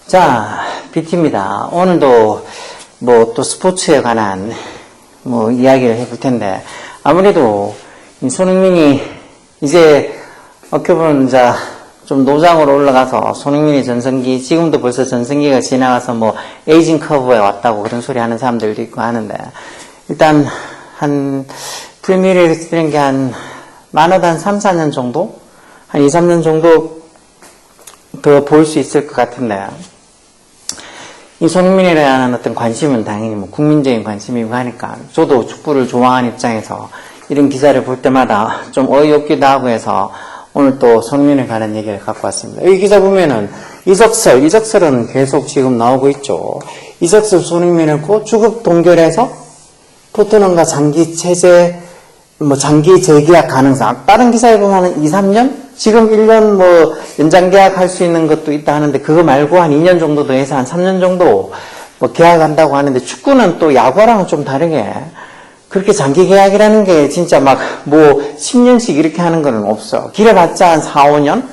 자, BT입니다. 오늘도 또 스포츠에 관한 이야기를 해볼 텐데, 아무래도 이 손흥민이 이제 어떻게 보면 좀 노장으로 올라가서 손흥민의 전성기, 지금도 벌써 전성기가 지나가서 에이징 커브에 왔다고 그런 소리 하는 사람들도 있고 하는데, 일단 프리미어리그 뛰는 게 많아도 한 3, 4년 정도? 한 2, 3년 정도 더 볼 수 있을 것 같은데, 이 손흥민에 대한 어떤 관심은 당연히 국민적인 관심이고 하니까, 저도 축구를 좋아하는 입장에서 이런 기사를 볼 때마다 좀 어이없기도 하고 해서 오늘 또 손흥민에 관한 얘기를 갖고 왔습니다. 여기 기사 보면은 이적설은 계속 지금 나오고 있죠. 이적설 손흥민을 주급 동결해서 토트넘과 장기 재계약 가능성. 다른 기사에 보면 2, 3년? 지금 1년 연장 계약할 수 있는 것도 있다 하는데, 그거 말고 한 2년 정도 더 해서 한 3년 정도 계약한다고 하는데, 축구는 또 야구랑은 좀 다르게, 그렇게 장기 계약이라는 게 진짜 10년씩 이렇게 하는 건 없어. 길어봤자 한 4, 5년?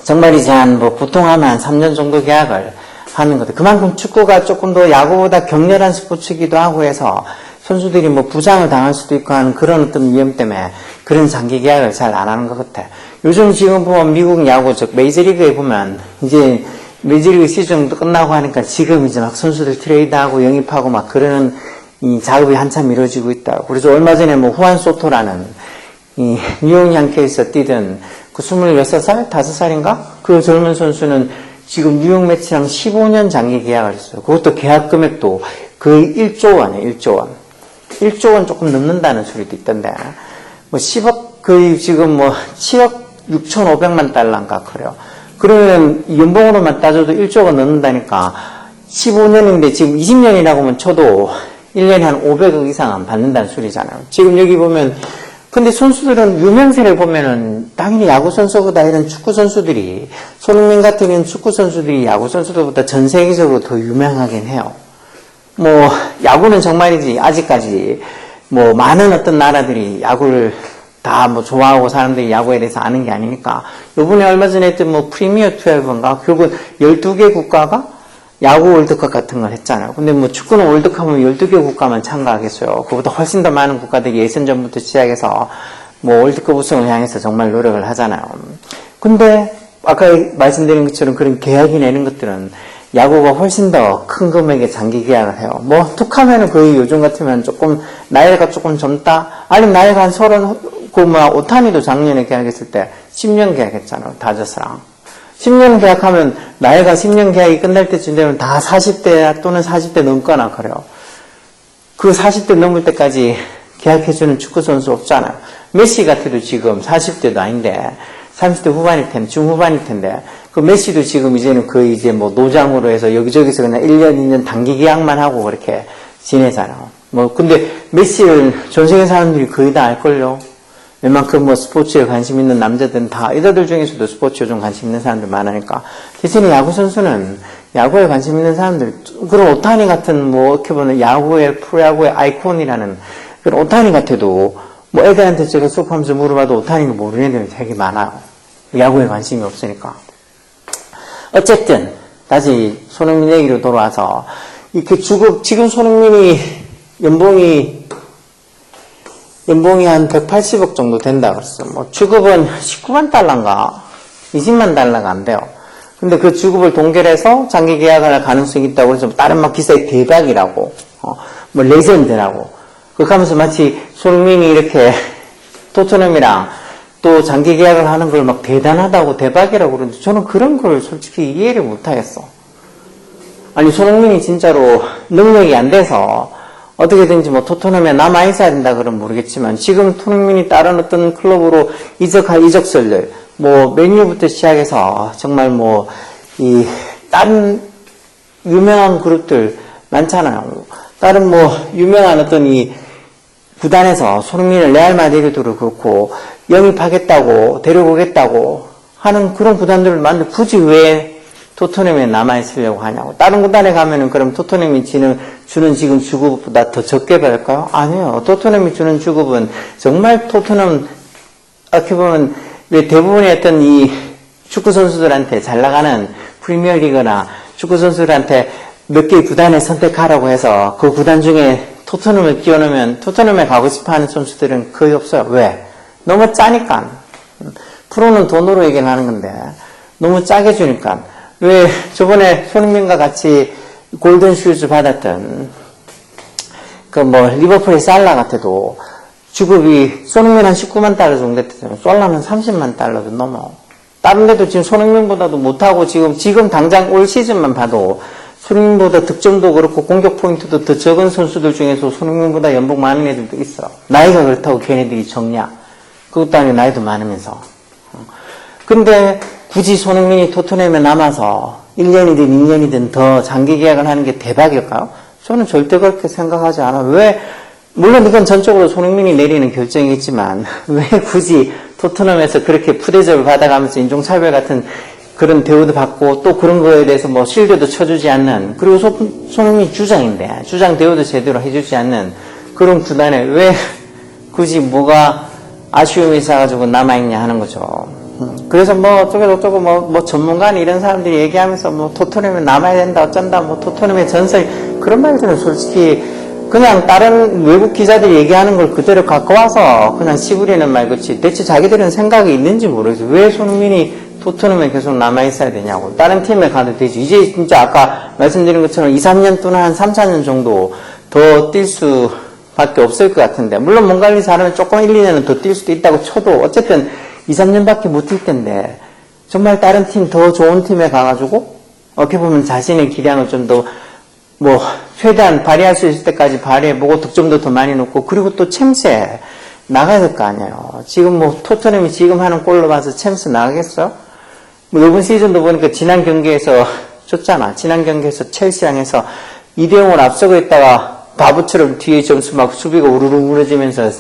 정말이지 보통 하면 한 3년 정도 계약을 하는 거다. 그만큼 축구가 조금 더 야구보다 격렬한 스포츠이기도 하고 해서, 선수들이 부상을 당할 수도 있고 하는 그런 어떤 위험 때문에 그런 장기 계약을 잘 안 하는 것 같아. 요즘 지금 보면 미국 야구, 즉 메이저리그에 보면 이제 메이저리그 시즌도 끝나고 하니까 지금 이제 선수들 트레이드하고 영입하고 그러는 이 작업이 한참 이루어지고 있다. 그래서 얼마 전에 후안 소토라는 이 뉴욕 양키에서 뛰던 그 26살? 5살인가? 그 젊은 선수는 지금 뉴욕 매치랑 15년 장기 계약을 했어요. 그것도 계약 금액도 거의 1조 원이에요, 1조 원. 1조 원 조금 넘는다는 소리도 있던데, 10억, 거의 지금 7억 6,500만 달러인가 그래요. 그러면 연봉으로만 따져도 1조가 넘는다니까, 15년인데 지금 20년이라고 하면 쳐도 1년에 한 500억 이상은 받는다는 소리잖아요. 지금 여기 보면, 근데 선수들은 유명세를 보면은 당연히 야구 선수보다 이런 축구 선수들이, 손흥민 같은 경우는 축구 선수들이 야구 선수들보다 전 세계적으로 더 유명하긴 해요. 야구는 정말이지, 아직까지, 많은 어떤 나라들이 야구를 다 좋아하고 사람들이 야구에 대해서 아는 게 아니니까. 요번에 얼마 전에 했던 프리미어 12인가? 결국은 12개 국가가 야구 월드컵 같은 걸 했잖아요. 근데 축구는 월드컵 하면 12개 국가만 참가하겠어요. 그보다 훨씬 더 많은 국가들이 예선전부터 시작해서 월드컵 우승을 향해서 정말 노력을 하잖아요. 근데 아까 말씀드린 것처럼 그런 계약이 내는 것들은 야구가 훨씬 더 큰 금액의 장기 계약을 해요. 툭 하면은 거의 요즘 같으면 나이가 조금 젊다? 아니면 나이가 한 30, 오타니도 작년에 계약했을 때 10년 계약했잖아요. 다저스랑. 10년 계약하면 나이가 10년 계약이 끝날 때쯤 되면 다 40대 또는 40대 넘거나 그래요. 그 40대 넘을 때까지 계약해주는 축구선수 없잖아요. 메시 같아도 지금 40대도 아닌데, 30대 후반일 텐데, 중후반일 텐데, 그 메시도 지금 이제는 거의 노장으로 해서 여기저기서 그냥 1년, 2년 단기 계약만 하고 그렇게 지내잖아요. 근데 메시를 전 세계 사람들이 거의 다 알걸요? 웬만큼 스포츠에 관심 있는 남자들은 다, 여자들 중에서도 스포츠에 좀 관심 있는 사람들 많으니까. 대신에 야구선수는 야구에 관심 있는 사람들, 그런 오타니 같은 어떻게 보면 프로야구의 아이콘이라는 그런 오타니 같아도 애들한테 제가 수업하면서 물어봐도 오타니는 모르는 애들이 되게 많아요. 야구에 관심이 없으니까. 어쨌든 다시 손흥민 얘기로 돌아와서 이렇게 지금 손흥민이 연봉이 한 180억 정도 된다 그랬어. 주급은 19만 달러인가 20만 달러가 안 돼요. 근데 그 주급을 동결해서 장기 계약을 할 가능성이 있다고 해서 다른 기사에 대박이라고 레전드라고 그렇게 하면서 마치 손흥민이 이렇게 토트넘이랑 또 장기 계약을 하는 걸 대단하다고 대박이라고 그러는데, 저는 그런 걸 솔직히 이해를 못하겠어. 아니, 손흥민이 진짜로 능력이 안 돼서 어떻게든지 토트넘에 남아있어야 된다 그러면 모르겠지만, 지금 손흥민이 다른 어떤 클럽으로 이적할 이적설들, 맨유부터 시작해서 정말 다른 유명한 그룹들 많잖아요. 다른 유명한 어떤 구단에서 손흥민을 레알 마드리드로 그렇고 영입하겠다고 데려오겠다고 하는 그런 구단들을 많은데 굳이 왜 토트넘에 남아있으려고 하냐고. 다른 구단에 가면은 그럼 토트넘이 주는 지금 주급보다 더 적게 받을까요? 아니에요. 토트넘이 주는 주급은 정말 토트넘 어떻게 보면 왜 대부분의 어떤 이 축구 선수들한테 잘 나가는 프리미어리그나 축구 선수들한테 몇 개의 구단을 선택하라고 해서 그 구단 중에 토트넘을 끼워넣으면 토트넘에 가고 싶어하는 선수들은 거의 없어요. 왜? 너무 짜니까. 프로는 돈으로 얘기를 하는 건데 너무 짜게 주니까. 왜 저번에 손흥민과 같이 골든 슈즈 받았던 그 뭐 리버풀의 살라 같아도 주급이 손흥민 한 19만 달러 정도 됐잖아요. 솔라는 30만 달러도 넘어. 다른 데도 지금 손흥민보다도 못하고 지금 당장 올 시즌만 봐도 손흥민보다 득점도 그렇고 공격 포인트도 더 적은 선수들 중에서 손흥민보다 연봉 많은 애들도 있어. 나이가 그렇다고 걔네들이 적냐? 그것도 아니고 나이도 많으면서. 근데 굳이 손흥민이 토트넘에 남아서 1년이든 2년이든 더 장기 계약을 하는 게 대박일까요? 저는 절대 그렇게 생각하지 않아요. 왜? 물론 이건 전적으로 손흥민이 내리는 결정이겠지만 왜 굳이 토트넘에서 그렇게 푸대접을 받아가면서 인종차별 같은 그런 대우도 받고 또 그런 거에 대해서 뭐 실드도 쳐주지 않는, 그리고 손흥민이 주장인데 주장 대우도 제대로 해주지 않는 그런 구단에 왜 굳이 뭐가 아쉬움이 있어가지고 남아있냐 하는 거죠. 그래서 뭐 어쩌고 뭐 전문가는 이런 사람들이 얘기하면서 뭐 토트넘에 남아야 된다 어쩐다 뭐 토트넘의 전설 그런 말들은 솔직히 그냥 다른 외국 기자들이 얘기하는 걸 그대로 갖고 와서 그냥 씨부리는 말 그치. 대체 자기들은 생각이 있는지 모르겠어. 왜 손흥민이 토트넘에 계속 남아있어야 되냐고. 다른 팀에 가도 되지. 이제 진짜 아까 말씀드린 것처럼 2, 3년 또는 한 3, 4년 정도 더 뛸 수밖에 없을 것 같은데, 물론 몸 관리 잘하면 조금 1, 2년은 더 뛸 수도 있다고 쳐도 어쨌든 2, 3년밖에 못 뛸 텐데 정말 다른 팀 더 좋은 팀에 가가지고 어떻게 보면 자신의 기량을 좀 더 뭐 최대한 발휘할 수 있을 때까지 발휘해보고 득점도 더 많이 넣고, 그리고 또 챔스에 나가야 될 거 아니에요. 지금 뭐 토트넘이 지금 하는 꼴로 봐서 챔스 나가겠어요? 뭐 이번 시즌도 보니까 지난 경기에서 졌잖아. 지난 경기에서 첼시랑 해서 2대0을 앞서고 있다가 바보처럼 뒤에 점수 막 수비가 우르르 무너지면서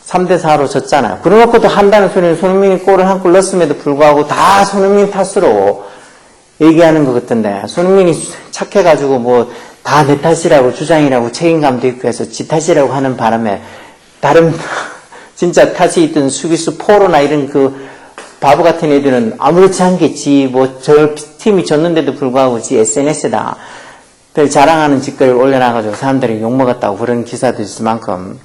3대4로 졌잖아요. 그러놓고도 한다는 소리는 손흥민이 골을 한 골 넣었음에도 불구하고 다 손흥민 탓으로 얘기하는 것 같던데, 손흥민이 착해가지고 뭐 다 내 탓이라고 주장이라고 책임감도 있고 해서 지 탓이라고 하는 바람에 다른 진짜 탓이 있던 수비수 포로나 이런 그 바보 같은 애들은 아무렇지 않겠지. 뭐 저 팀이 졌는데도 불구하고 지 SNS에다 별 자랑하는 짓거리를 올려놔가지고 사람들이 욕먹었다고 그런 기사도 있을 만큼,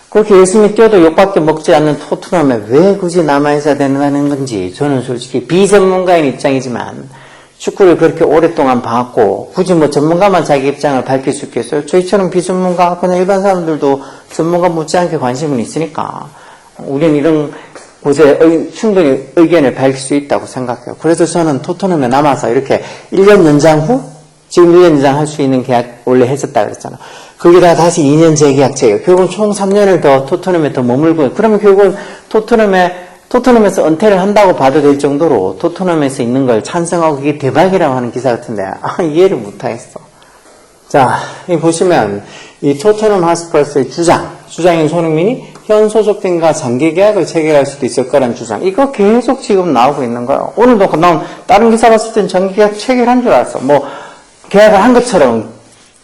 그렇게 열심히 뛰어도 욕밖에 먹지 않는 토트넘에 왜 굳이 남아있어야 된다는 건지 저는 솔직히 비전문가인 입장이지만 축구를 그렇게 오랫동안 봐왔고 굳이 뭐 전문가만 자기 입장을 밝힐 수 있겠어요? 저희처럼 비전문가 그냥 일반 사람들도 전문가 못지않게 관심은 있으니까 우리는 이런 곳에 충분히 의견을 밝힐 수 있다고 생각해요. 그래서 저는 토트넘에 남아서 이렇게 1년 연장 후 지금 1년 연장 할 수 있는 계약 원래 했었다 그랬잖아. 거기다가 다시 2년 재계약 체결. 결국은 총 3년을 더 토트넘에 더 머물고, 그러면 결국은 토트넘에서 은퇴를 한다고 봐도 될 정도로 토트넘에서 있는 걸 찬성하고 그게 대박이라고 하는 기사 같은데, 이해를 못하겠어. 자, 이 보시면, 이 토트넘 하스퍼스의 주장인 손흥민이 현 소속팀과 장기 계약을 체결할 수도 있을 거란 주장. 이거 계속 지금 나오고 있는 거예요. 오늘도 나온 다른 기사 봤을 땐 장기 계약 체결한 줄 알았어. 뭐, 계약을 한 것처럼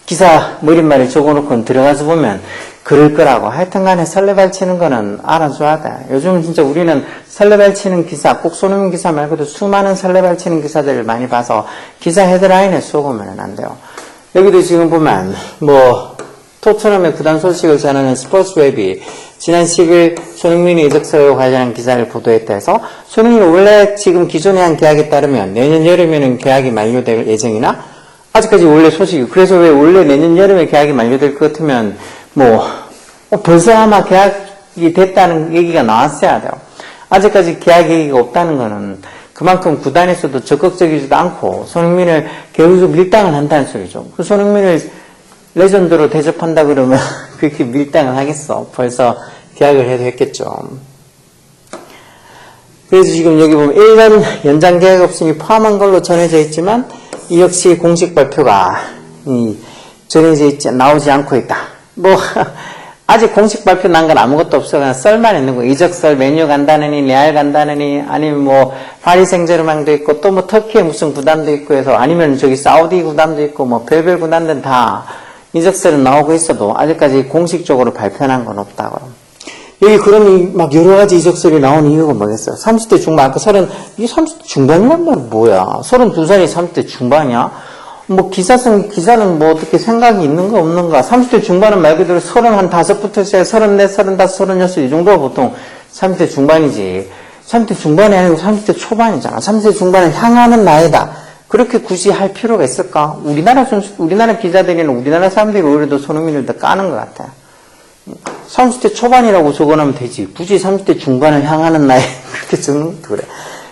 기사 머릿말에 적어놓고 들어가서 보면 그럴 거라고. 하여튼간에 설레발치는 거는 알아줘야 돼. 요즘 진짜 우리는 설레발치는 기사, 꼭 손흥민 기사 말고도 수많은 설레발치는 기사들을 많이 봐서 기사 헤드라인에 쏘고면 안 돼요. 여기도 지금 보면 뭐 토트넘의 구단 소식을 전하는 스포츠웹이 지난 10일 손흥민의 이적 사유와 관련한 기사를 보도했다 해서, 손흥민이 원래 지금 기존에 한 계약에 따르면 내년 여름에는 계약이 만료될 예정이나, 아직까지 원래 소식이, 그래서 왜 원래 내년 여름에 계약이 만료될 것 같으면 벌써 아마 계약이 됐다는 얘기가 나왔어야 돼요. 아직까지 계약 얘기가 없다는 거는 그만큼 구단에서도 적극적이지도 않고 손흥민을 계속 밀당을 한다는 소리죠. 그 손흥민을 레전드로 대접한다 그러면 그렇게 밀당을 하겠어. 벌써 계약을 해도 했겠죠. 그래서 지금 여기 보면 1년 연장 계약 옵션이 포함한 걸로 전해져 있지만 이 역시 공식 발표가 전해져 나오지 않고 있다. 뭐 아직 공식 발표 난 건 아무것도 없어. 그냥 썰만 있는 거. 이적설 메뉴 간다느니 레알 간다느니 아니면 뭐 파리 생제르맹도 있고 또 뭐 터키의 무슨 구단도 있고 해서, 아니면 저기 사우디 구단도 있고 뭐 별별 구단들은 다 이적설은 나오고 있어도 아직까지 공식적으로 발표한 건 없다고. 여기 그런 막 여러 가지 이적설이 나오는 이유가 뭐겠어요? 30대 중반, 아까 30대 중반이란 말은 뭐야? 32살이 30대 중반이야? 뭐 기사는 뭐 어떻게 생각이 있는가 없는가? 30대 중반은 말 그대로 35부터 시작해 34, 35, 36 이 정도가 보통 30대 중반이지. 30대 중반이 아니고 30대 초반이잖아. 30대 중반을 향하는 나이다. 그렇게 굳이 할 필요가 있을까? 우리나라 기자들이나 우리나라 사람들이 오히려 더 손흥민을 더 까는 것 같아. 30대 초반이라고 적어놓으면 되지. 굳이 30대 중반을 향하는 나이 그렇게 적는 것도 그래.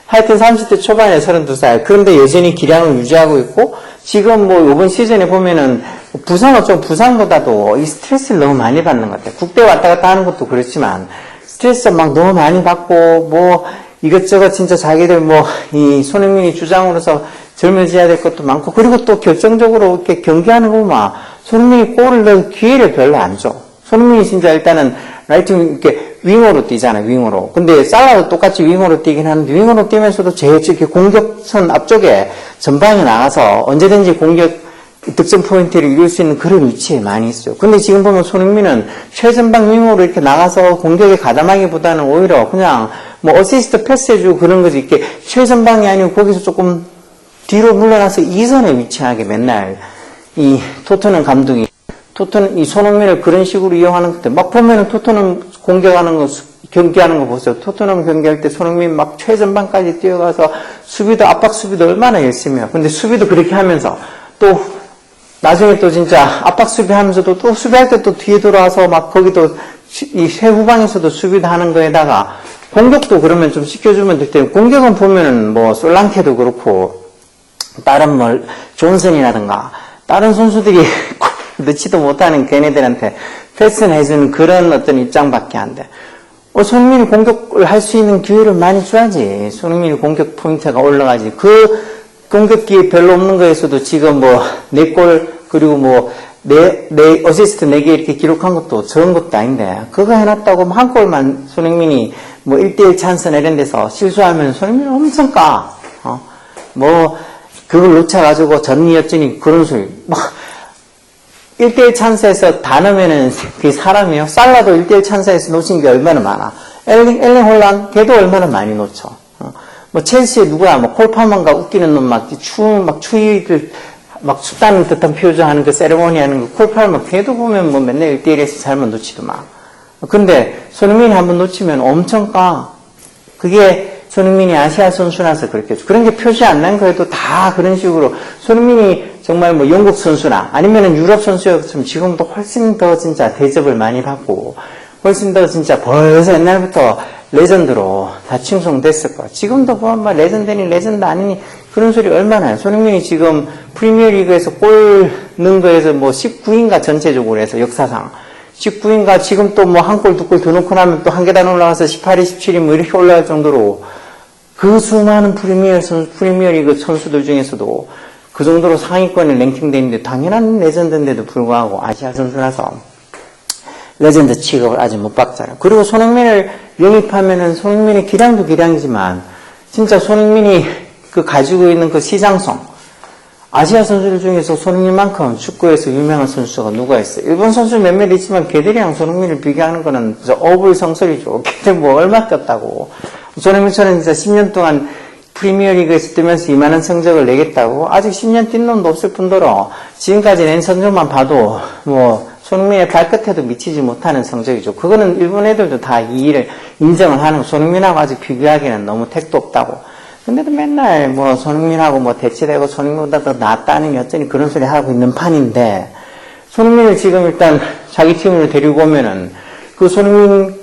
하여튼 30대 초반에 32살. 그런데 여전히 기량을 유지하고 있고, 지금 뭐 이번 시즌에 보면은 부상보다도 이 스트레스를 너무 많이 받는 것 같아. 국대 왔다 갔다 하는 것도 그렇지만 스트레스 막 너무 많이 받고 뭐 이것저것 진짜 자기들 뭐 이 손흥민이 주장으로서 젊어져야 될 것도 많고, 그리고 또 결정적으로 이렇게 경기하는 거 보면 손흥민이 골을 넣을 기회를 별로 안 줘. 손흥민이 진짜 일단은 라이트 이렇게 윙어로 뛰잖아, 윙어로. 근데 살라도 똑같이 윙어로 뛰긴 하는데, 윙어로 뛰면서도 제일 이렇게 공격선 앞쪽에 전방에 나가서 언제든지 득점 포인트를 이룰 수 있는 그런 위치에 많이 있어요. 근데 지금 보면 손흥민은 최전방 윙어로 이렇게 나가서 공격에 가담하기보다는 오히려 그냥 뭐 어시스트 패스해주고 그런 거지, 이렇게 최전방이 아니고 거기서 조금 뒤로 물러나서 2선에 위치하게 맨날 이 토트넘 감독이 이 손흥민을 그런 식으로 이용하는 것들 막 보면은 토트넘 경기하는 거 보세요. 토트넘 경기할 때 손흥민 막 최전방까지 뛰어가서 수비도 압박 수비도 얼마나 열심히 해요. 근데 수비도 그렇게 하면서 또 나중에 또 진짜 압박 수비하면서도 또 수비할 때 또 뒤에 돌아와서 막 거기도 이 최후방에서도 수비도 하는 거에다가 공격도 그러면 좀 시켜주면 될 텐데, 공격은 보면은 뭐 솔랑케도 그렇고 다른 뭐 존슨이라든가 다른 선수들이 넣지도 못하는 걔네들한테 패스를 해주는 그런 어떤 입장밖에 안 돼. 손흥민이 공격을 할 수 있는 기회를 많이 줘야지. 손흥민이 공격 포인트가 올라가지. 그 공격 기회 별로 없는 거에서도 지금 뭐 4골 그리고 뭐 어시스트 4개 이렇게 기록한 것도 적은 것도 아닌데, 그거 해놨다고 한 골만 손흥민이 뭐 1대1 찬스나 이런 데서 실수하면 손흥민이 엄청 까. 뭐 그걸 놓쳐가지고 전이었지니 그런 소리. 1대1 찬스에서 다 넣으면은 그게 사람이에요. 살라도 1대1 찬스에서 놓친 게 얼마나 많아. 엘링 홀란 걔도 얼마나 많이 놓쳐. 뭐 첼시에 누구야, 뭐 콜파먼가 웃기는 놈 막 추위들 막 춥다는 듯한 표정하는 그 세레모니 하는 거 콜파먼 걔도 보면 뭐 맨날 1대1에서 잘못 놓치더만. 근데 손흥민이 한번 놓치면 엄청 까. 그게 손흥민이 아시아 선수라서 그렇게 그런 게 표시 안 난 거에도 다 그런 식으로 손흥민이 정말 뭐 영국 선수나 아니면은 유럽 선수였으면 지금도 훨씬 더 진짜 대접을 많이 받고 훨씬 더 진짜 벌써 옛날부터 레전드로 다 칭송됐을 거야. 지금도 보면 뭐 레전드니 레전드 아니니 그런 소리 얼마나 해요. 손흥민이 지금 프리미어리그에서 골 넣은 거에서 뭐 19인가 전체적으로 해서 역사상 19인가 지금 또 뭐 한 골, 두 골 더 넣고 나면 또 한 계단 올라가서 18위, 17위 뭐 이렇게 올라갈 정도로 그 수많은 프리미어리그 선수들 중에서도 그 정도로 상위권에 랭킹되어 있는데 당연한 레전드인데도 불구하고 아시아 선수라서 레전드 취급을 아직 못 받잖아요. 그리고 손흥민을 영입하면은 손흥민의 기량도 기량이지만 진짜 손흥민이 그 가지고 있는 그 시장성, 아시아 선수들 중에서 손흥민만큼 축구에서 유명한 선수가 누가 있어요? 일본 선수 몇몇 있지만 걔들이랑 손흥민을 비교하는 거는 어불성설이죠. 걔들 뭐 얼마 떴다고. 손흥민처럼 진짜 10년 동안 프리미어리그에서 뛰면서 이만한 성적을 내겠다고? 아직 10년 뛴 놈도 없을 뿐더러 지금까지 낸 성적만 봐도 뭐 손흥민의 발끝에도 미치지 못하는 성적이죠. 그거는 일본 애들도 다 이 일을 인정을 하는 거. 손흥민하고 아직 비교하기에는 너무 택도 없다고. 근데도 맨날 뭐 손흥민하고 뭐 대치되고 손흥민보다 더 낫다는 여전히 그런 소리 하고 있는 판인데, 손흥민을 지금 일단 자기 팀으로 데리고 오면은 그 손흥민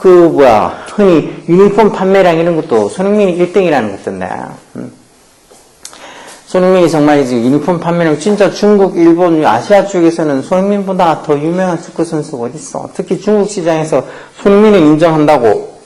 흔히 유니폼 판매량 이런 것도 손흥민이 1등이라는 것던데. 손흥민이 정말 이제 유니폼 판매량 진짜 중국, 일본, 아시아 쪽에서는 손흥민보다 더 유명한 축구 선수가 어딨어. 특히 중국 시장에서 손흥민을 인정한다고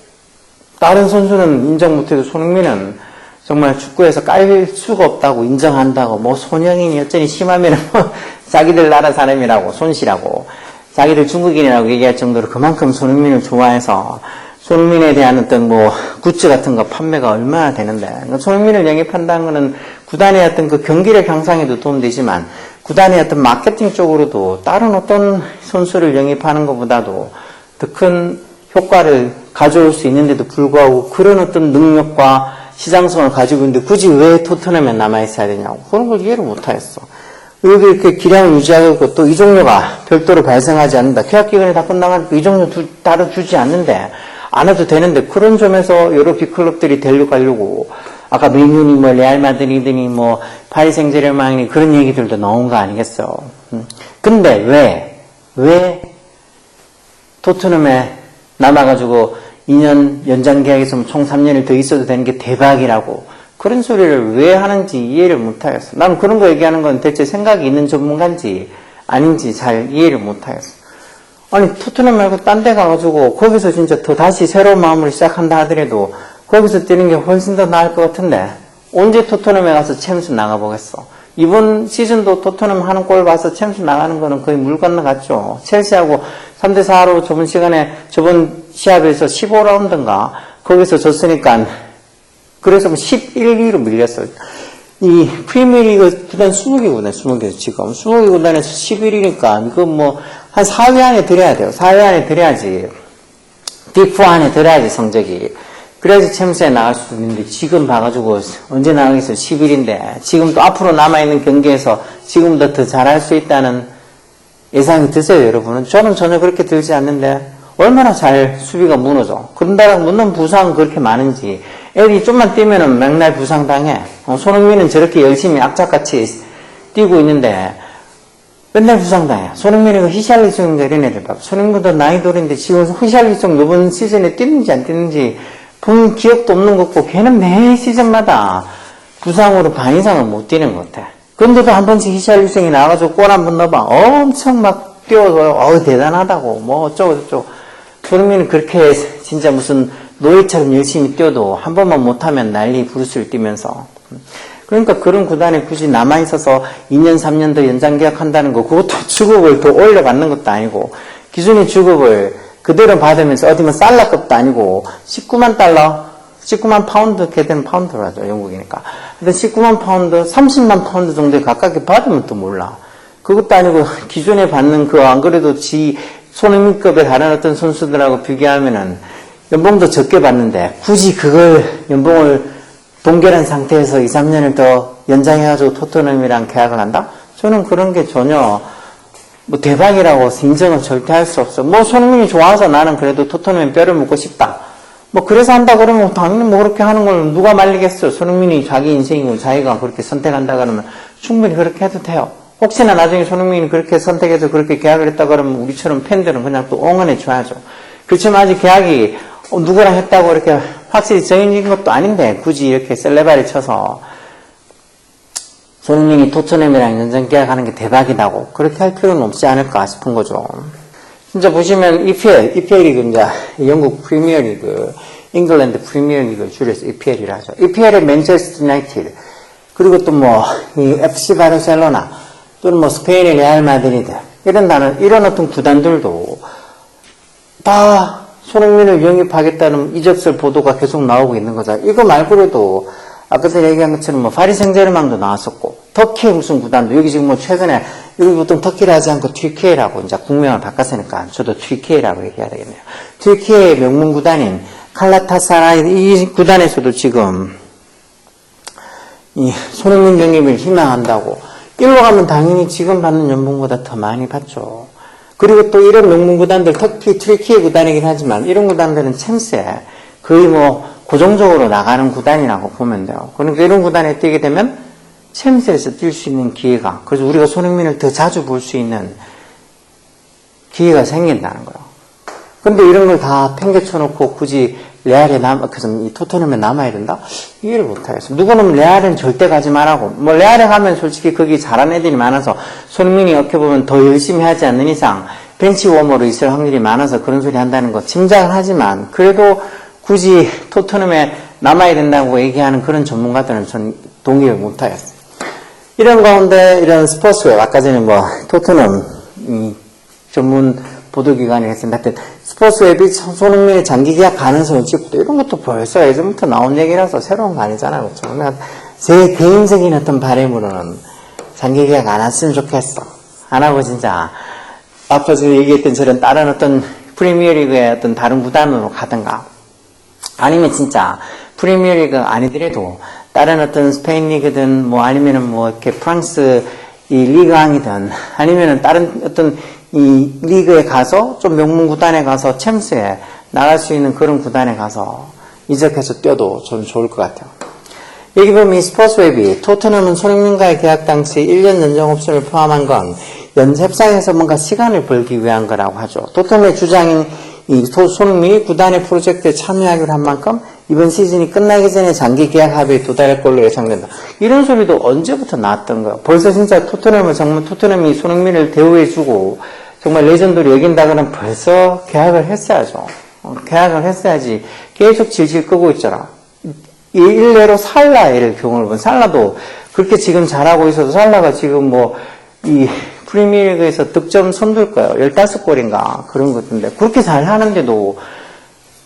다른 선수는 인정 못해도 손흥민은 정말 축구에서 깔 수가 없다고 인정한다고. 뭐 손흥민이 여전히 심하면 뭐 자기들 나라 사람이라고 손씨라고 자기들 중국인이라고 얘기할 정도로 그만큼 손흥민을 좋아해서 손흥민에 대한 어떤 뭐 굿즈 같은 거 판매가 얼마나 되는데, 손흥민을 영입한다는 거는 구단의 어떤 그 경기력 향상에도 도움되지만 구단의 어떤 마케팅 쪽으로도 다른 어떤 선수를 영입하는 것보다도 더 큰 효과를 가져올 수 있는데도 불구하고 그런 어떤 능력과 시장성을 가지고 있는데 굳이 왜 토트넘에 남아있어야 되냐고. 그런 걸 이해를 못하겠어. 여기 이렇게 기량을 유지하고 있고 또 이적료가 별도로 발생하지 않는다. 계약 기간이 다 끝나가니까 이적료 따로 주지 않는데 안 해도 되는데 그런 점에서 여러 빅클럽들이 데려가려고 아까 맨유니 뭐 레알 마드리드니 뭐 파리 생제르맹이 그런 얘기들도 나온 거 아니겠어. 근데 왜 토트넘에 남아가지고 2년 연장 계약에서 총 3년을 더 있어도 되는 게 대박이라고 그런 소리를 왜 하는지 이해를 못하겠어. 난 그런 거 얘기하는 건 대체 생각이 있는 전문가인지 아닌지 잘 이해를 못하겠어. 아니 토트넘 말고 딴 데 가가지고 거기서 진짜 더 다시 새로운 마음으로 시작한다 하더라도 거기서 뛰는 게 훨씬 더 나을 것 같은데 언제 토트넘에 가서 챔스 나가보겠어. 이번 시즌도 토트넘 하는 골 봐서 챔스 나가는 거는 거의 물 건너갔죠. 첼시하고 3대4로 저번 시합에서 15라운드인가 거기서 졌으니까 그래서 11, 2로 밀렸어요. 이 프리미어리그 구단 20개구나 20개 지금 20개 구단에서 11위니까 이거 뭐 한 4위 안에 들어야 돼요. 4위 안에 들어야지 빅4 안에 들어야지 성적이. 그래야지 챔스에 나갈 수 있는데 지금 봐가지고 언제 나가겠어요. 10일인데 지금 또 앞으로 남아있는 경기에서 지금보다 더 잘할 수 있다는 예상이 드세요 여러분은? 저는 전혀 그렇게 들지 않는데 얼마나 잘 수비가 무너져. 그런다고 묻는 부상은 그렇게 많은지 애들이 좀만 뛰면은 맨날 부상당해. 손흥민은 저렇게 열심히 악착같이 뛰고 있는데 맨날 부상당해. 손흥민이가 히샬리송인가 이런 애들 봐. 손흥민보다 나이 돌인데 지금 히샬리송 이번 시즌에 뛰는지 안 뛰는지 본 기억도 없는 것 같고 걔는 매 시즌마다 부상으로 반 이상은 못 뛰는 것 같아. 근데도 한 번씩 히샬리송이 나와가지고 골 한 번 넣어봐. 엄청 막 뛰어서 대단하다고 뭐 어쩌고 저쩌고. 손흥민은 그렇게 진짜 무슨 노예처럼 열심히 뛰어도 한 번만 못하면 난리 부르스를 뛰면서. 그러니까 그런 구단에 굳이 남아있어서 2년 3년 더 연장 계약한다는 거 그것도 주급을 더 올려받는 것도 아니고 기존의 주급을 그대로 받으면서 어디 뭐 살라급도 아니고 19만 달러 19만 파운드 걔들은 파운드로 하죠 영국이니까. 근데 19만 파운드 30만 파운드 정도에 가깝게 받으면 또 몰라. 그것도 아니고 기존에 받는 그 안 그래도 손흥민급의 다른 어떤 선수들하고 비교하면은 연봉도 적게 받는데 굳이 그걸 연봉을 동결한 상태에서 2, 3년을 더 연장해가지고 토트넘이랑 계약을 한다? 저는 그런 게 전혀 뭐 대박이라고 인정을 절대 할 수 없어. 뭐 손흥민이 좋아서 나는 그래도 토트넘에 뼈를 묻고 싶다. 뭐 그래서 한다 그러면 당연히 뭐 그렇게 하는 걸 누가 말리겠어요. 손흥민이 자기 인생이고 자기가 그렇게 선택한다 그러면 충분히 그렇게 해도 돼요. 혹시나 나중에 손흥민이 그렇게 선택해서 그렇게 계약을 했다 그러면 우리처럼 팬들은 그냥 또 응원해 줘야죠. 그렇지만 아직 계약이 누구랑 했다고 이렇게 확실히 정해진 것도 아닌데 굳이 이렇게 셀레바를 쳐서 손흥민이 토트넘이랑 연장 계약하는 게 대박이다고 그렇게 할 필요는 없지 않을까 싶은 거죠. 진짜 보시면 EPL이 이제 영국 프리미어리그, 잉글랜드 프리미어리그 줄여서 EPL이라 하죠. EPL의 맨체스터 유나이티드 그리고 또 뭐 이 FC 바르셀로나 또는 뭐 스페인의 레알 마드리드 이런 어떤 구단들도 다 손흥민을 영입하겠다는 이적설 보도가 계속 나오고 있는 거죠. 이거 말고도 아까 전에 얘기한 것처럼 뭐 파리 생제르맹도 나왔었고 터키의 무슨 구단도 여기 지금 뭐 최근에 여기 보통 터키를 하지 않고 튀르키예라고 이제 국명을 바꿨으니까 저도 튀르키예라고 얘기해야 되겠네요. 튀르키예의 명문 구단인 칼라타사라이 이 구단에서도 지금 이 손흥민 영입을 희망한다고 일로 가면 당연히 지금 받는 연봉보다 더 많이 받죠. 그리고 또 이런 명문 구단들, 특히 튀르키예 구단이긴 하지만 이런 구단들은 챔스에 거의 뭐 고정적으로 나가는 구단이라고 보면 돼요. 그러니까 이런 구단에 뛰게 되면 챔스에서 뛸 수 있는 기회가, 그래서 우리가 손흥민을 더 자주 볼 수 있는 기회가 생긴다는 거예요. 근데 이런 걸 다 팽개쳐놓고 굳이 레알에 이 토트넘에 남아야 된다? 이해를 못하겠어요. 누구는 레알은 절대 가지 말라고. 뭐 레알에 가면 솔직히 거기 잘하는 애들이 많아서 손흥민이 어떻게 보면 더 열심히 하지 않는 이상 벤치 워머로 있을 확률이 많아서 그런 소리 한다는 거 짐작은 하지만 그래도 굳이 토트넘에 남아야 된다고 얘기하는 그런 전문가들은 전 동의를 못하겠어요. 이런 가운데 이런 스포츠웨어 아까 전에 뭐 토트넘 전문 보도기관이 했습니다. 하여튼 스포츠웹이 손흥민의 장기 계약 가능성을 찍고 이런 것도 벌써 예전부터 나온 얘기라서 새로운 거 아니잖아요. 그렇죠? 제 개인적인 어떤 바람으로는 장기 계약 안 했으면 좋겠어. 안 하고 진짜 앞서 얘기했던 저런 다른 어떤 프리미어리그의 어떤 다른 구단으로 가든가, 아니면 진짜 프리미어리그 아니더라도 다른 어떤 스페인 리그든 뭐 아니면은 뭐 이렇게 프랑스 이 리그왕이든 아니면은 다른 어떤 이 리그에 가서 좀 명문 구단에 가서 챔스에 나갈 수 있는 그런 구단에 가서 이적해서 뛰어도 저는 좋을 것 같아요. 여기 보면 이 스포츠웹이 토트넘은 손흥민과의 계약 당시 1년 연장 옵션을 포함한 건 연습상에서 뭔가 시간을 벌기 위한 거라고 하죠. 토트넘의 주장인 이 손흥민이 구단의 프로젝트에 참여하기로 한 만큼 이번 시즌이 끝나기 전에 장기 계약 합의에 도달할 걸로 예상된다. 이런 소리도 언제부터 나왔던 거야. 벌써 진짜 토트넘은 정말 토트넘이 손흥민을 대우해주고 정말 레전드로 여긴다 그러면 벌써 계약을 했어야죠. 계약을 했어야지. 계속 질질 끄고 있잖아. 이 일례로 살라의 경우를 보면 살라도 그렇게 지금 잘하고 있어도 살라가 지금 뭐 이 프리미어리그에서 득점 선두일 거예요. 15골인가 그런 것 같은데 그렇게 잘하는데도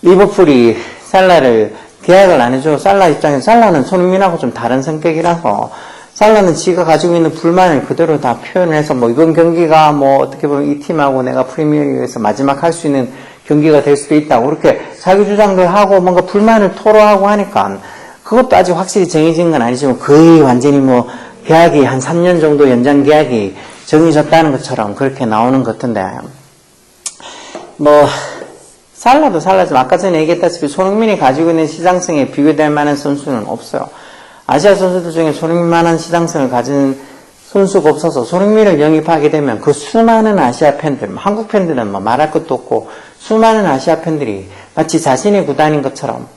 리버풀이 살라를 계약을 안 해줘. 살라 입장에서 살라는 손흥민하고 좀 다른 성격이라서 살라는 지가 가지고 있는 불만을 그대로 다 표현해서 뭐 이번 경기가 뭐 어떻게 보면 이 팀하고 내가 프리미어리그에서 마지막 할 수 있는 경기가 될 수도 있다고 그렇게 자기 주장들 하고 뭔가 불만을 토로하고 하니까 그것도 아직 확실히 정해진 건 아니지만 거의 완전히 뭐 계약이 한 3년 정도 연장 계약이 정해졌다는 것처럼 그렇게 나오는 것 같은데 뭐 살라도 살라지만 아까 전에 얘기했다시피 손흥민이 가지고 있는 시장성에 비교될 만한 선수는 없어요. 아시아 선수들 중에 손흥민만한 시장성을 가진 선수가 없어서 손흥민을 영입하게 되면 그 수많은 아시아 팬들, 한국 팬들은 뭐 말할 것도 없고 수많은 아시아 팬들이 마치 자신의 구단인 것처럼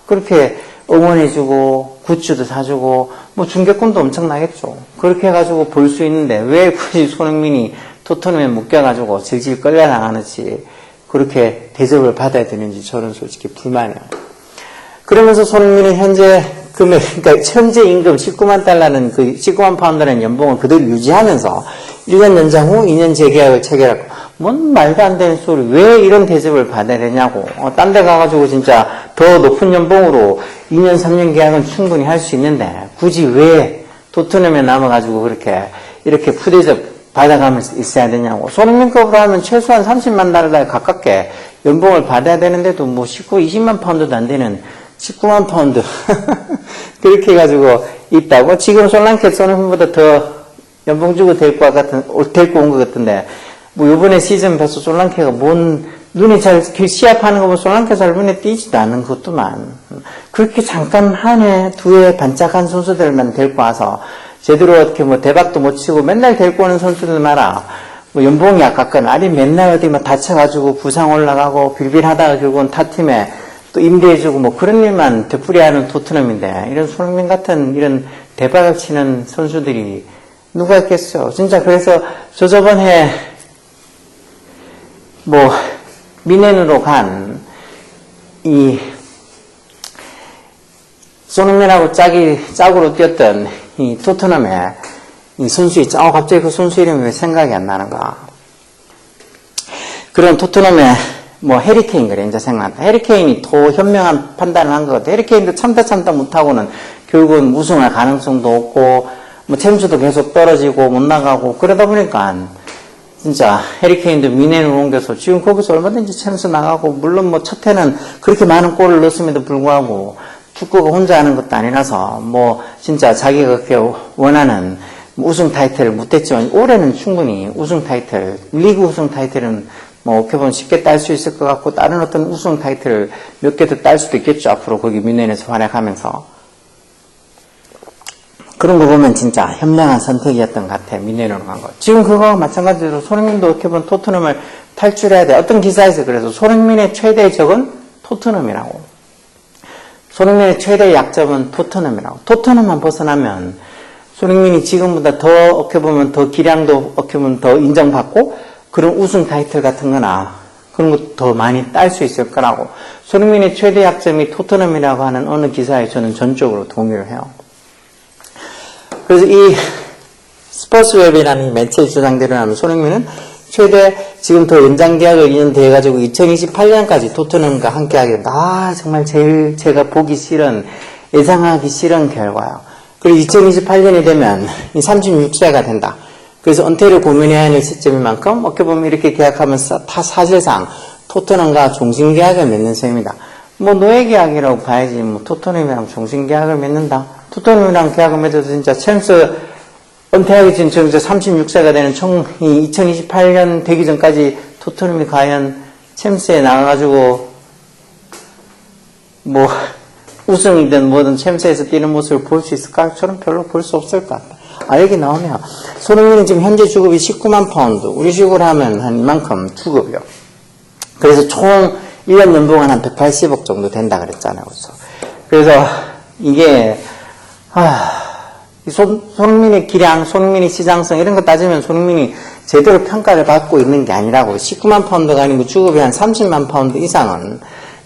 그렇게 응원해주고 굿즈도 사주고 뭐 중계권도 엄청 나겠죠. 그렇게 해가지고 볼 수 있는데 왜 굳이 손흥민이 토트넘에 묶여가지고 질질 끌려나가는지 그렇게 대접을 받아야 되는지 저는 솔직히 불만이에요. 그러면서 손흥민은 현재 금액, 그러니까 현재 임금 19만 달러는 그 19만 파운드라는 연봉을 그대로 유지하면서 1년 연장 후 2년 재계약을 체결하고 뭔 말도 안 되는 소리 왜 이런 대접을 받아야 되냐고 딴 데 가가지고 진짜 더 높은 연봉으로 2년 3년 계약은 충분히 할 수 있는데 굳이 왜 토트넘에 남아가지고 그렇게 이렇게 푸대접 받아가면서 있어야 되냐고. 손흥민급으로 하면 최소한 30만 달러에 가깝게 연봉을 받아야 되는데도 뭐 20만 파운드도 안 되는 19만 파운드 그렇게 해가지고 있다고. 지금 솔랑케 손흥민보다 더 연봉 주고 데리고 온 것 같은데 뭐 요번에 시즌 벌써 솔랑케가 뭔 눈에 잘 시합하는 거 보면 솔랑케 잘 눈에 띄지도 않는 것도만 그렇게 잠깐 한 해, 두 해 반짝한 선수들만 데리고 와서 제대로 어떻게 뭐 대박도 못 치고 맨날 데리고 오는 선수들 말아. 뭐 연봉이 아깝거나 아니면 맨날 어디 뭐 다쳐가지고 부상 올라가고 빌빌하다가 결국은 타팀에 또 임대해주고 뭐 그런 일만 되풀이하는 토트넘인데 이런 손흥민 같은 이런 대박을 치는 선수들이 누가 있겠어요. 진짜 그래서 저번에 뭐 미넨으로 간 이 손흥민하고 짝으로 뛰었던 이 토트넘의 이 선수 있죠. 갑자기 그 선수 이름이 왜 생각이 안 나는가. 그런 토트넘의 뭐 해리케인 그래 이제 생각난다. 해리케인이 더 현명한 판단을 한 것 같아. 해리케인도 참다 못하고는 결국은 우승할 가능성도 없고 뭐 챔스도 계속 떨어지고 못 나가고 그러다 보니까 진짜 해리케인도 미넨으로 옮겨서 지금 거기서 얼마든지 챔스 나가고 물론 뭐 첫 해는 그렇게 많은 골을 넣었음에도 불구하고 축구가 혼자 하는 것도 아니라서 뭐 진짜 자기가 그렇게 원하는 우승 타이틀을 못했지만 올해는 충분히 우승 타이틀, 리그 우승 타이틀은 뭐 어떻게 보면 쉽게 딸 수 있을 것 같고 다른 어떤 우승 타이틀을 몇 개 더 딸 수도 있겠죠. 앞으로 거기 미넨에서 활약하면서 그런 거 보면 진짜 현명한 선택이었던 것 같아. 미넨으로 간 거. 지금 그거와 마찬가지로 손흥민도 어떻게 보면 토트넘을 탈출해야 돼. 어떤 기사에서 그래서 손흥민의 최대의 적은 토트넘이라고. 손흥민의 최대 약점은 토트넘이라고. 토트넘만 벗어나면 손흥민이 지금보다 더 어떻게 보면 더 기량도 어떻게 보면 더 인정받고 그런 우승 타이틀 같은 거나 그런 것도 더 많이 딸 수 있을 거라고. 손흥민의 최대 약점이 토트넘이라고 하는 어느 기사에 저는 전적으로 동의를 해요. 그래서 이 스포츠웹이라는 매체의 주장대로 하면 손흥민은 최대 지금 더 연장 계약을 2년 더 해가지고 2028년까지 토트넘과 함께 하게 된다. 정말 제일 제가 보기 싫은 예상하기 싫은 결과예요. 그리고 2028년이 되면 36세가 된다. 그래서 은퇴를 고민해야 할 시점인 만큼 어떻게 보면 이렇게 계약하면서 다 사실상 토트넘과 종신계약을 맺는 셈입니다. 뭐 노예계약이라고 봐야지 뭐 토트넘이랑 종신계약을 맺는다. 토트넘이랑 계약을 맺어서 진짜 챔스 은퇴하기 전 진짜 36세가 되는 2028년 되기 전까지 토트넘이 과연 챔스에 나가가지고 뭐 우승이든 뭐든 챔스에서 뛰는 모습을 볼 수 있을까? 저는 별로 볼 수 없을 것 같다. 여기 나오네요. 손흥민은 지금 현재 주급이 19만 파운드. 우리식으로 하면 한 이만큼 주급이요. 그래서 총 1년 연봉은 한 180억 정도 된다 그랬잖아요. 그래서 이게, 손흥민의 기량, 손흥민의 시장성 이런 거 따지면 손흥민이 제대로 평가를 받고 있는 게 아니라고. 19만 파운드가 아니고 주급이 한 30만 파운드 이상은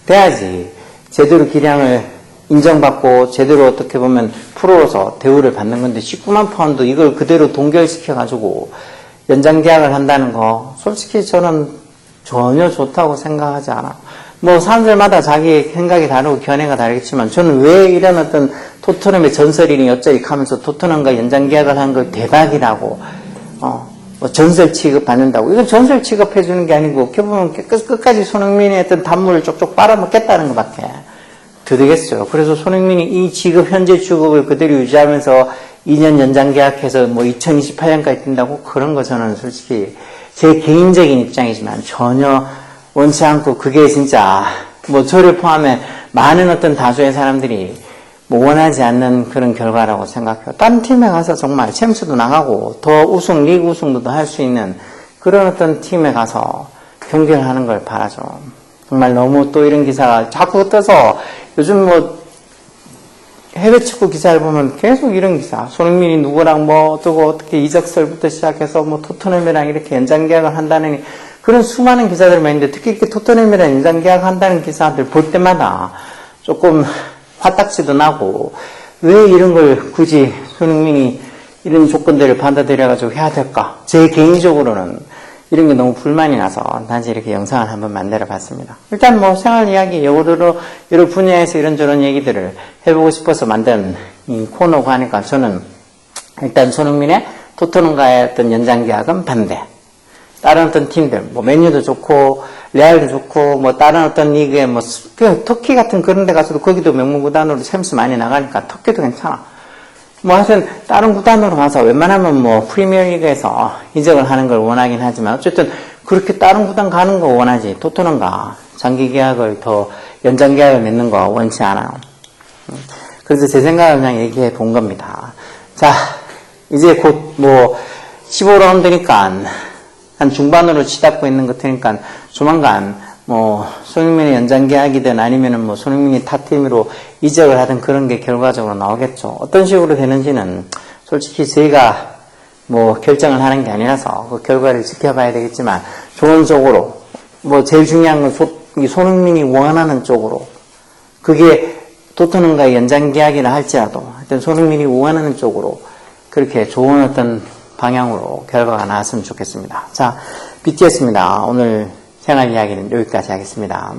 돼야지 제대로 기량을 인정받고 제대로 어떻게 보면 프로로서 대우를 받는 건데 19만 파운드 이걸 그대로 동결시켜가지고 연장 계약을 한다는 거 솔직히 저는 전혀 좋다고 생각하지 않아. 뭐 사람들마다 자기 생각이 다르고 견해가 다르겠지만 저는 왜 이런 어떤 토트넘의 전설이니 어쩌리 하면서 토트넘과 연장 계약을 한 걸 대박이라고 뭐 전설 취급받는다고. 이건 전설 취급해주는 게 아니고 어떻게 보면 끝까지 손흥민의 어떤 단물을 쪽쪽 빨아먹겠다는 것밖에 되겠어요. 그래서 손흥민이 이 지급 현재 주급을 그대로 유지하면서 2년 연장 계약해서 뭐 2028년까지 뛴다고 그런 거 저는 솔직히 제 개인적인 입장이지만 전혀 원치 않고 그게 진짜 뭐 저를 포함해 많은 어떤 다수의 사람들이 뭐 원하지 않는 그런 결과라고 생각해요. 다른 팀에 가서 정말 챔스도 나가고 더 우승, 리그 우승도 더 할 수 있는 그런 어떤 팀에 가서 경기를 하는 걸 바라죠. 정말 너무 또 이런 기사가 자꾸 떠서 요즘 뭐 해외 축구 기사를 보면 계속 이런 기사. 손흥민이 누구랑 뭐 어쩌고 어떻게 이적설부터 시작해서 뭐 토트넘이랑 이렇게 연장 계약을 한다는 그런 수많은 기사들만 있는데 특히 이렇게 토트넘이랑 연장 계약한다는 기사들 볼 때마다 조금 화딱지도 나고 왜 이런 걸 굳이 손흥민이 이런 조건들을 받아들여가지고 해야 될까? 제 개인적으로는 이런 게 너무 불만이 나서 단지 이렇게 영상을 한번 만들어 봤습니다. 일단 뭐 생활 이야기, 여러 분야에서 이런저런 얘기들을 해보고 싶어서 만든 이 코너고 하니까 저는 일단 손흥민의 토트넘과의 어떤 연장 계약은 반대. 다른 어떤 팀들, 뭐 맨유도 좋고 레알도 좋고 뭐 다른 어떤 리그에 뭐 터키 같은 그런 데 가서도 거기도 명문구단으로 챔스 많이 나가니까 터키도 괜찮아. 뭐 하여튼 다른 구단으로 가서 웬만하면 뭐 프리미어리그에서 이적을 하는 걸 원하긴 하지만 어쨌든 그렇게 다른 구단 가는 거 원하지 토트넘과 장기 계약을 더 연장 계약을 맺는 거 원치 않아요. 그래서 제 생각을 그냥 얘기해 본 겁니다. 자, 이제 곧 뭐 15라운드니까 한 중반으로 치닫고 있는 것 같으니까 조만간 뭐 손흥민의 연장 계약이든 아니면은 뭐 손흥민이 타 팀으로 이적을 하든 그런 게 결과적으로 나오겠죠. 어떤 식으로 되는지는 솔직히 저희가 뭐 결정을 하는 게 아니라서 그 결과를 지켜봐야 되겠지만 좋은 쪽으로 뭐 제일 중요한 건 손흥민이 원하는 쪽으로 그게 토트넘과의 연장 계약이라 할지라도 하여튼 손흥민이 원하는 쪽으로 그렇게 좋은 어떤 방향으로 결과가 나왔으면 좋겠습니다. 자, BTS입니다. 오늘 생활 이야기는 여기까지 하겠습니다.